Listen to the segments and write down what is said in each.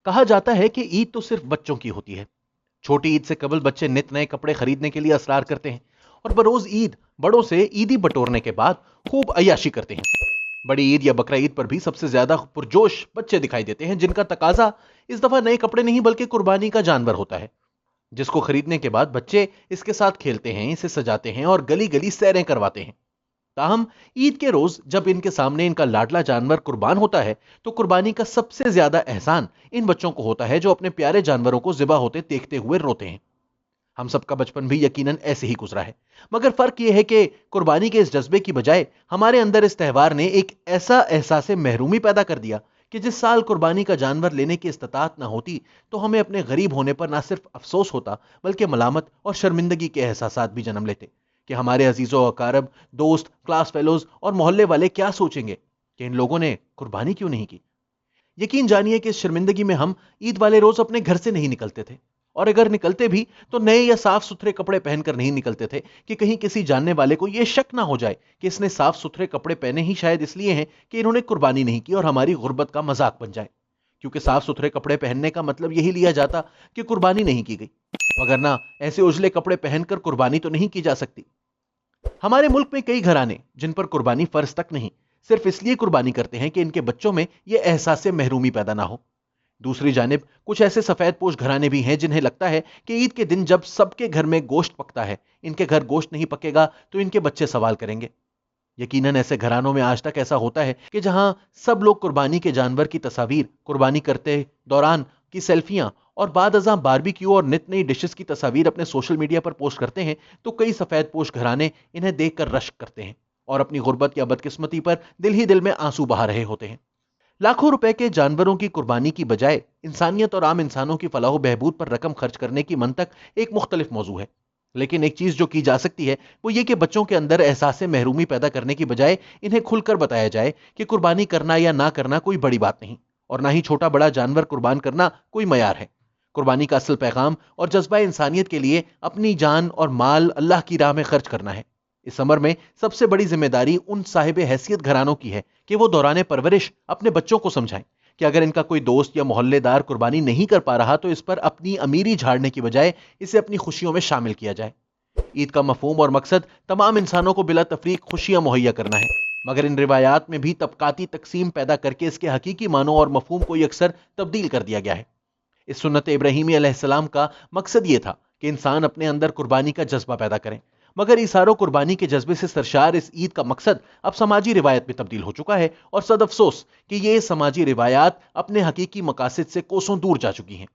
کہا جاتا ہے کہ عید تو صرف بچوں کی ہوتی ہے. چھوٹی عید سے قبل بچے نت نئے کپڑے خریدنے کے لیے اصرار کرتے ہیں اور بروز عید بڑوں سے عیدی بٹورنے کے بعد خوب عیاشی کرتے ہیں. بڑی عید یا بقرہ عید پر بھی سب سے زیادہ پرجوش بچے دکھائی دیتے ہیں، جن کا تقاضا اس دفعہ نئے کپڑے نہیں بلکہ قربانی کا جانور ہوتا ہے، جس کو خریدنے کے بعد بچے اس کے ساتھ کھیلتے ہیں، اسے سجاتے ہیں اور گلی گلی سیریں کرواتے ہیں. تاہم عید کے روز جب ان کے سامنے ان کا لاڈلا جانور قربان ہوتا ہے تو قربانی کا سب سے زیادہ احسان ان بچوں کو ہوتا ہے جو اپنے پیارے جانوروں کو ذبح ہوتے دیکھتے ہوئے روتے ہیں. ہم سب کا بچپن بھی یقیناً ایسے ہی گزرا ہے، مگر فرق یہ ہے کہ قربانی کے اس جذبے کی بجائے ہمارے اندر اس تہوار نے ایک ایسا احساس محرومی پیدا کر دیا کہ جس سال قربانی کا جانور لینے کی استطاعت نہ ہوتی تو ہمیں اپنے غریب ہونے پر نہ صرف افسوس ہوتا بلکہ ملامت اور شرمندگی کے احساسات بھی جنم لیتے کہ ہمارے عزیزوں و اقارب، دوست، کلاس فیلوز اور محلے والے کیا سوچیں گے کہ ان لوگوں نے قربانی کیوں نہیں کی. یقین جانیے کہ اس شرمندگی میں ہم عید والے روز اپنے گھر سے نہیں نکلتے تھے، اور اگر نکلتے بھی تو نئے یا صاف ستھرے کپڑے پہن کر نہیں نکلتے تھے کہ کہیں کسی جاننے والے کو یہ شک نہ ہو جائے کہ اس نے صاف ستھرے کپڑے پہنے ہی شاید اس لیے ہیں کہ انہوں نے قربانی نہیں کی اور ہماری غربت کا مذاق بن جائے، کیونکہ صاف ستھرے کپڑے پہننے کا مطلب یہی لیا جاتا کہ قربانی نہیں کی گئی، وگرنہ ایسے اجلے کپڑے پہن کر قربانی تو نہیں کی جا سکتی. ہمارے ملک میں کئی گھرانے جن پر قربانی فرض تک نہیں، صرف اس لیے قربانی کرتے ہیں کہ ان کے بچوں میں یہ احساس محرومی پیدا نہ ہو. دوسری جانب کچھ ایسے سفید پوش گھرانے بھی ہیں جنہیں لگتا ہے کہ عید کے دن جب سب کے گھر میں گوشت پکتا ہے، ان کے گھر گوشت نہیں پکے گا تو ان کے بچے سوال کریں گے. یقیناً ایسے گھرانوں میں آج تک ایسا ہوتا ہے کہ جہاں سب لوگ قربانی کے جانور کی تصاویر، قربانی کرتے دوران کی سیلفیاں اور بعد ازاں باربیکیو اور نت نئی ڈشز کی تصاویر اپنے سوشل میڈیا پر پوسٹ کرتے ہیں تو کئی سفید پوش گھرانے انہیں دیکھ کر رشک کرتے ہیں اور اپنی غربت یا بدقسمتی پر دل ہی دل میں آنسو بہا رہے ہوتے ہیں. لاکھوں روپے کے جانوروں کی قربانی کی بجائے انسانیت اور عام انسانوں کی فلاح و بہبود پر رقم خرچ کرنے کی منطق ایک مختلف موضوع ہے، لیکن ایک چیز جو کی جا سکتی ہے وہ یہ کہ بچوں کے اندر احساس محرومی پیدا کرنے کی بجائے انہیں کھل کر بتایا جائے کہ قربانی کرنا یا نہ کرنا کوئی بڑی بات نہیں، اور نہ ہی چھوٹا بڑا جانور قربان کرنا کوئی معیار ہے. قربانی کا اصل پیغام اور جذبہ انسانیت کے لیے اپنی جان اور مال اللہ کی راہ میں خرچ کرنا ہے. اس امر میں سب سے بڑی ذمہ داری ان صاحب حیثیت گھرانوں کی ہے کہ وہ دوران پرورش اپنے بچوں کو سمجھائیں کہ اگر ان کا کوئی دوست یا محلے دار قربانی نہیں کر پا رہا تو اس پر اپنی امیری جھاڑنے کی بجائے اسے اپنی خوشیوں میں شامل کیا جائے. عید کا مفہوم اور مقصد تمام انسانوں کو بلا تفریق خوشیاں مہیا کرنا ہے، مگر ان روایات میں بھی طبقاتی تقسیم پیدا کر کے اس کے حقیقی معنوں اور مفہوم کو یکسر تبدیل کر دیا گیا ہے. اس سنت ابراہیمی علیہ السلام کا مقصد یہ تھا کہ انسان اپنے اندر قربانی کا جذبہ پیدا کریں، مگر ایثار و قربانی کے جذبے سے سرشار اس عید کا مقصد اب سماجی روایت میں تبدیل ہو چکا ہے، اور صد افسوس کہ یہ سماجی روایات اپنے حقیقی مقاصد سے کوسوں دور جا چکی ہیں.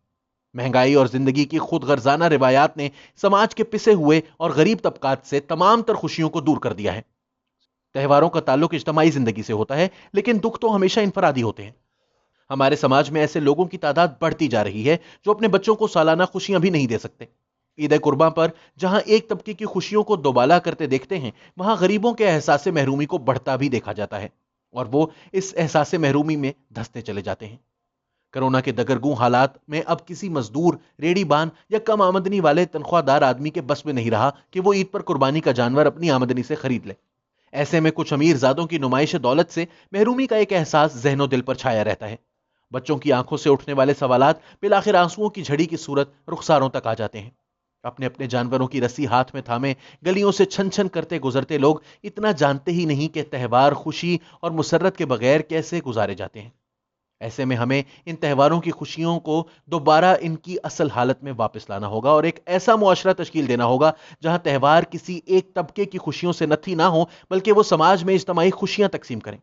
مہنگائی اور زندگی کی خود غرضانہ روایات نے سماج کے پسے ہوئے اور غریب طبقات سے تمام تر خوشیوں کو دور کر دیا ہے. تہواروں کا تعلق اجتماعی زندگی سے ہوتا ہے، لیکن دکھ تو ہمیشہ انفرادی ہوتے ہیں. ہمارے سماج میں ایسے لوگوں کی تعداد بڑھتی جا رہی ہے جو اپنے بچوں کو سالانہ خوشیاں بھی نہیں دے سکتے. عید قرباں پر جہاں ایک طبقے کی خوشیوں کو دوبالا کرتے دیکھتے ہیں، وہاں غریبوں کے احساس محرومی کو بڑھتا بھی دیکھا جاتا ہے، اور وہ اس احساس محرومی میں دھستے چلے جاتے ہیں. کرونا کے دگرگوں حالات میں اب کسی مزدور، ریڑی بان یا کم آمدنی والے تنخواہ دار آدمی کے بس میں نہیں رہا کہ وہ عید پر قربانی کا جانور اپنی آمدنی سے خرید لے. ایسے میں کچھ امیر زادوں کی نمائش دولت سے محرومی کا ایک احساس ذہن و دل پر چھایا رہتا ہے. بچوں کی آنکھوں سے اٹھنے والے سوالات بالآخر آنسوؤں کی جھڑی کی صورت رخساروں تک آ جاتے ہیں. اپنے اپنے جانوروں کی رسی ہاتھ میں تھامے گلیوں سے چھن چھن کرتے گزرتے لوگ اتنا جانتے ہی نہیں کہ تہوار خوشی اور مسرت کے بغیر کیسے گزارے جاتے ہیں. ایسے میں ہمیں ان تہواروں کی خوشیوں کو دوبارہ ان کی اصل حالت میں واپس لانا ہوگا اور ایک ایسا معاشرہ تشکیل دینا ہوگا جہاں تہوار کسی ایک طبقے کی خوشیوں سے نتھی نہ ہو بلکہ وہ سماج میں اجتماعی خوشیاں تقسیم کریں.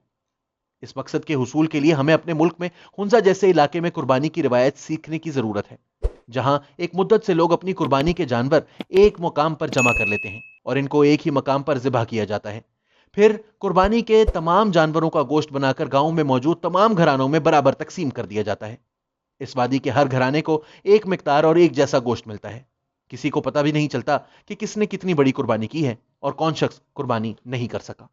اس مقصد کے حصول کے لیے ہمیں اپنے ملک میں ہنزا جیسے علاقے میں قربانی کی روایت سیکھنے کی ضرورت ہے، جہاں ایک مدت سے لوگ اپنی قربانی کے جانور ایک مقام پر جمع کر لیتے ہیں اور ان کو ایک ہی مقام پر ذبح کیا جاتا ہے. پھر قربانی کے تمام جانوروں کا گوشت بنا کر گاؤں میں موجود تمام گھرانوں میں برابر تقسیم کر دیا جاتا ہے. اس وادی کے ہر گھرانے کو ایک مقدار اور ایک جیسا گوشت ملتا ہے. کسی کو پتہ بھی نہیں چلتا کہ کس نے کتنی بڑی قربانی کی ہے اور کون شخص قربانی نہیں کر سکا.